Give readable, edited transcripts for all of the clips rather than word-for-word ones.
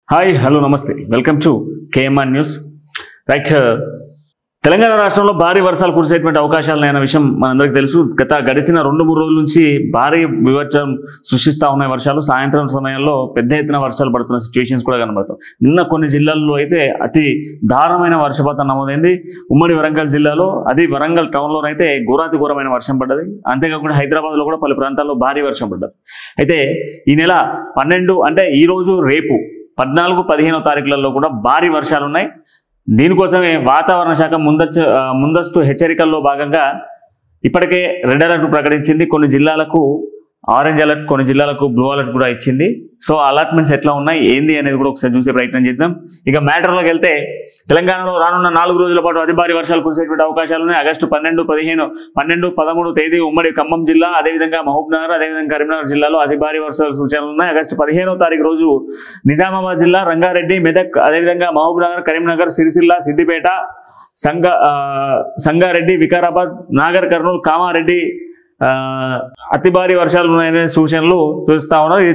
Hi hello నమస్తే welcome to KMR news right. Telangana రాష్ట్రంలో భారీ వర్షాలు కురిసేటువంటి అవకాశాలు ఉన్నాయన్న విషయం మనందరికీ తెలుసు. గడిచిన 2-3 రోజుల నుంచి భారీ వివర్చం సృష్టిస్తూ ఉన్నాయి వర్షాలు. సాయంత్రం సమయంలో పెద్ద ఎత్తున వర్షాలు పడుతున్న సిచ్యువేషన్స్ కూడా కనబడతాయి. నిన్న కొన్ని జిల్లాల్లో అయితే అతి దారుణమైన వర్షపాతం నమోదైంది. ఉమ్మడి వరంగల్ జిల్లాలో, అది వరంగల్ టౌన్లోనైతే ఘోరాతి ఘోరమైన వర్షం పడ్డది. అంతేకాకుండా హైదరాబాద్లో కూడా పలు ప్రాంతాల్లో భారీ వర్షం పడ్డది. అయితే ఈ నెల 12 అంటే ఈరోజు రేపు 14-15 తారీఖులలో కూడా భారీ వర్షాలు ఉన్నాయి. దీనికోసమే వాతావరణ శాఖ ముందస్తు హెచ్చరికల్లో భాగంగా ఇప్పటికే రెడ్ అలర్ట్ ప్రకటించింది. కొన్ని జిల్లాలకు ఆరెంజ్ అలర్ట్, కొన్ని జిల్లాలకు బ్లూ అలర్ట్ కూడా ఇచ్చింది. సో అలాట్మెంట్స్ ఎట్లా ఉన్నాయి ఏంది అనేది కూడా ఒకసారి చూసే ప్రయత్నం చేద్దాం. ఇక మ్యాటర్లోకి వెళ్తే, తెలంగాణలో రానున్న 4 రోజుల పాటు అతి భారీ వర్షాలు కురిసేటువంటి అవకాశాలు ఉన్నాయి. ఆగస్టు 12, 15, 12, 13 తేదీ ఉమ్మడి ఖమ్మం జిల్లా, అదేవిధంగా మహబూబ్ నగర్, అదేవిధంగా కరీంనగర్ జిల్లాలో అతి భారీ వర్షాల సూచనలు ఉన్నాయి. ఆగస్టు 15వ తారీఖు రోజు నిజామాబాద్ జిల్లా, రంగారెడ్డి, మెదక్, అదేవిధంగా మహబూబ్ నగర్, కరీంనగర్, సిరిసిల్ల, సిద్దిపేట, సంగారెడ్డి, వికారాబాద్, నాగర్ కర్నూలు, కామారెడ్డి అతి భారీ వర్షాలు ఉన్నాయనే సూచనలు చూస్తూ ఉన్నారు. ఇది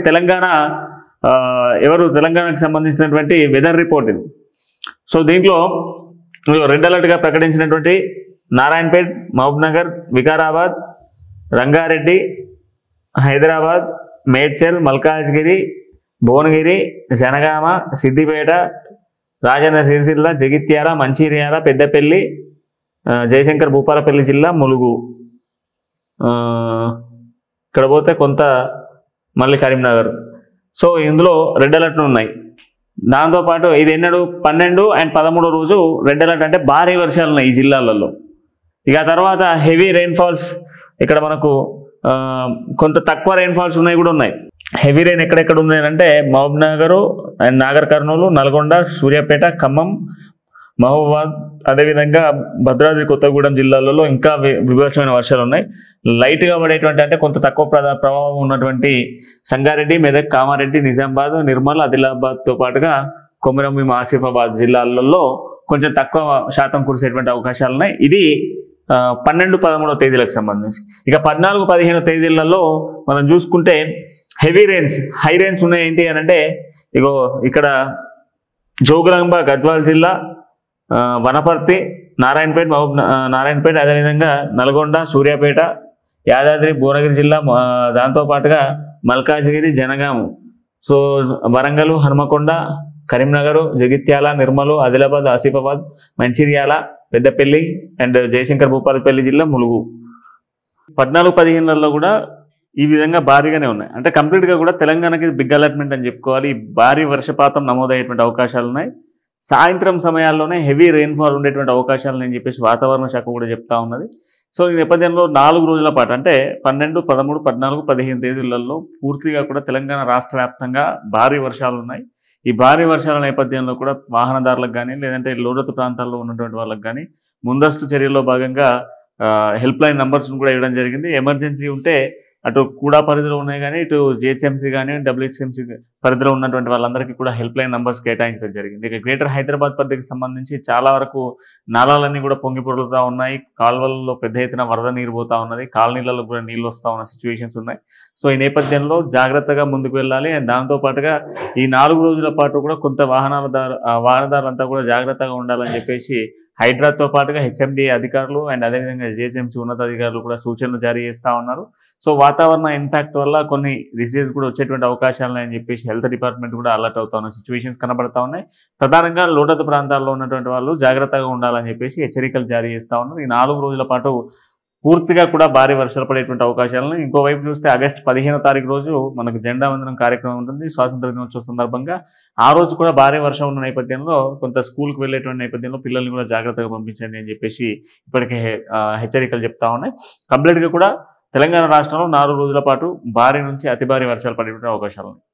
తెలంగాణకు సంబంధించినటువంటి వెదర్ రిపోర్ట్ ఇది. సో దీంట్లో రెడ్ అలర్ట్గా ప్రకటించినటువంటి నారాయణపేట్, మహబూబ్ నగర్, వికారాబాద్, రంగారెడ్డి, హైదరాబాద్, మేడ్చల్, మల్కాజ్గిరి, భువనగిరి, జనగామ, సిద్దిపేట, రాజన్న సిరిసిల్ల, జగిత్యాల, మంచిర్యాల, పెద్దపల్లి, జయశంకర్ భూపాలపల్లి జిల్లా, ములుగు, ఇక్కడ పోతే కొంత మళ్ళీ కరీంనగర్. సో ఇందులో రెడ్ అలర్ట్లు ఉన్నాయి. దాంతోపాటు ఇది 12 and 13 రోజు రెడ్ అలర్ట్ అంటే భారీ వర్షాలు ఉన్నాయి ఈ జిల్లాలలో. ఇక తర్వాత హెవీ రెయిన్ఫాల్స్, ఇక్కడ మనకు కొంత తక్కువ రెయిన్ఫాల్స్ ఉన్నాయి కూడా ఉన్నాయి. హెవీ రెయిన్ ఎక్కడెక్కడ ఉంది అంటే మహబూబ్ నగర్ అండ్ నాగర్ కర్నూలు, నల్గొండ, సూర్యాపేట, ఖమ్మం, మహబూబాద్, అదేవిధంగా భద్రాద్రి కొత్తగూడెం జిల్లాలలో ఇంకా విభత్సమైన వర్షాలు ఉన్నాయి. లైట్గా పడేటువంటి అంటే కొంత తక్కువ ప్రభావం ఉన్నటువంటి సంగారెడ్డి, మెదక్, కామారెడ్డి, నిజామాబాద్, నిర్మల్, ఆదిలాబాద్తో పాటుగా కొమరంభీం, ఆసిఫాబాద్ జిల్లాలలో కొంచెం తక్కువ శాతం కురిసేటువంటి అవకాశాలు ఉన్నాయి. ఇది 12, 13 తేదీలకు సంబంధించి. ఇక 14, 15 తేదీలలో మనం చూసుకుంటే హెవీ రెయిన్స్, హై రెయిన్స్ ఉన్నాయి. ఏంటి అని అంటే ఇగో ఇక్కడ జోగులాంబ, గద్వాల్ జిల్లా, వనపర్తి, నారాయణపేట, అదేవిధంగా నల్గొండ, సూర్యాపేట, యాదాద్రి, భువనగిరి జిల్లా, దాంతోపాటుగా మల్కాజ్గిరి, జనగాం, సో వరంగల్, హనుమకొండ, కరీంనగర్, జగిత్యాల, నిర్మల్, ఆదిలాబాద్, ఆసిఫాబాద్, మంచిర్యాల, పెద్దపల్లి అండ్ జయశంకర్ భూపాలపల్లి జిల్లా, ములుగు. 14, 15లలో కూడా ఈ విధంగా భారీగానే ఉన్నాయి. అంటే కంప్లీట్గా కూడా తెలంగాణకి బిగ్ అలాట్మెంట్ అని చెప్పుకోవాలి. భారీ వర్షపాతం నమోదయ్యేటువంటి అవకాశాలు ఉన్నాయి. సాయంత్రం సమయాల్లోనే హెవీ రెయిన్ఫాల్ ఉండేటువంటి అవకాశాలు అని చెప్పేసి వాతావరణ శాఖ కూడా చెప్తా ఉన్నది. సో ఈ నేపథ్యంలో 4 రోజుల పాటు అంటే 12, 13, 14, 15 తేదీలలో పూర్తిగా కూడా తెలంగాణ రాష్ట్ర వ్యాప్తంగా భారీ వర్షాలు ఉన్నాయి. ఈ భారీ వర్షాల నేపథ్యంలో కూడా వాహనదారులకు కానీ, లేదంటే లోతట్టు ప్రాంతాల్లో ఉన్నటువంటి వాళ్ళకి కానీ ముందస్తు చర్యల్లో భాగంగా హెల్ప్ లైన్ నంబర్స్ను కూడా ఇవ్వడం జరిగింది. ఎమర్జెన్సీ ఉంటే అటు కూడా పరిధిలో ఉన్నాయి కానీ, ఇటు జిహెచ్ఎంసీ కానీ, డబ్ల్యూహెచ్ఎంసీ పరిధిలో ఉన్నటువంటి వాళ్ళందరికీ కూడా హెల్ప్ లైన్ నంబర్స్ కేటాయించడం జరిగింది. ఇక గ్రేటర్ హైదరాబాద్ పరిధికి సంబంధించి చాలా వరకు నాలాలన్నీ కూడా పొంగి పొరులుతూ ఉన్నాయి. కాలువలలో పెద్ద ఎత్తున వరద నీరు పోతూ ఉన్నది. కాలనీలలో కూడా నీళ్ళు వస్తూ ఉన్న సిచ్యువేషన్స్ ఉన్నాయి. సో ఈ నేపథ్యంలో జాగ్రత్తగా ముందుకు వెళ్ళాలి. అండ్ దాంతోపాటుగా ఈ 4 రోజుల పాటు కూడా కొంత వాహనదారులంతా కూడా జాగ్రత్తగా ఉండాలని చెప్పేసి హైడ్రాతో పాటుగా హెచ్ఎండి అధికారులు అండ్ అదేవిధంగా జిహెచ్ఎంసీ ఉన్నతాధికారులు కూడా సూచనలు జారీ చేస్తూ ఉన్నారు. సో వాతావరణ ఇంపాక్ట్ వల్ల కొన్ని డిసీజ్ కూడా వచ్చేటువంటి అవకాశాలు అని చెప్పేసి హెల్త్ డిపార్ట్మెంట్ కూడా అలర్ట్ అవుతా ఉన్న సిచ్యువేషన్స్ కనబడతా ఉన్నాయి. ప్రధానంగా లోతట్టు ప్రాంతాల్లో ఉన్నటువంటి వాళ్ళు జాగ్రత్తగా ఉండాలని చెప్పేసి హెచ్చరికలు జారీ చేస్తూ ఉన్నారు. ఈ 4 రోజుల పాటు పూర్తిగా కూడా భారీ వర్షాలు పడేటువంటి అవకాశాలను. ఇంకోవైపు చూస్తే ఆగస్టు 15వ తారీఖు రోజు మనకు జెండా వందనం కార్యక్రమం ఉంటుంది స్వాతంత్ర దినోత్సవ సందర్భంగా. ఆ రోజు కూడా భారీ వర్షం ఉన్న నేపథ్యంలో కొంత స్కూల్కి వెళ్ళేటువంటి నేపథ్యంలో పిల్లల్ని కూడా జాగ్రత్తగా పంపించండి అని చెప్పేసి ఇప్పటికే హెచ్చరికలు చెప్తా ఉన్నాయి. కంప్లీట్గా కూడా తెలంగాణ రాష్ట్రంలో 4 రోజుల పాటు భారీ నుంచి అతి భారీ వర్షాలు పడేటువంటి అవకాశాలు ఉన్నాయి.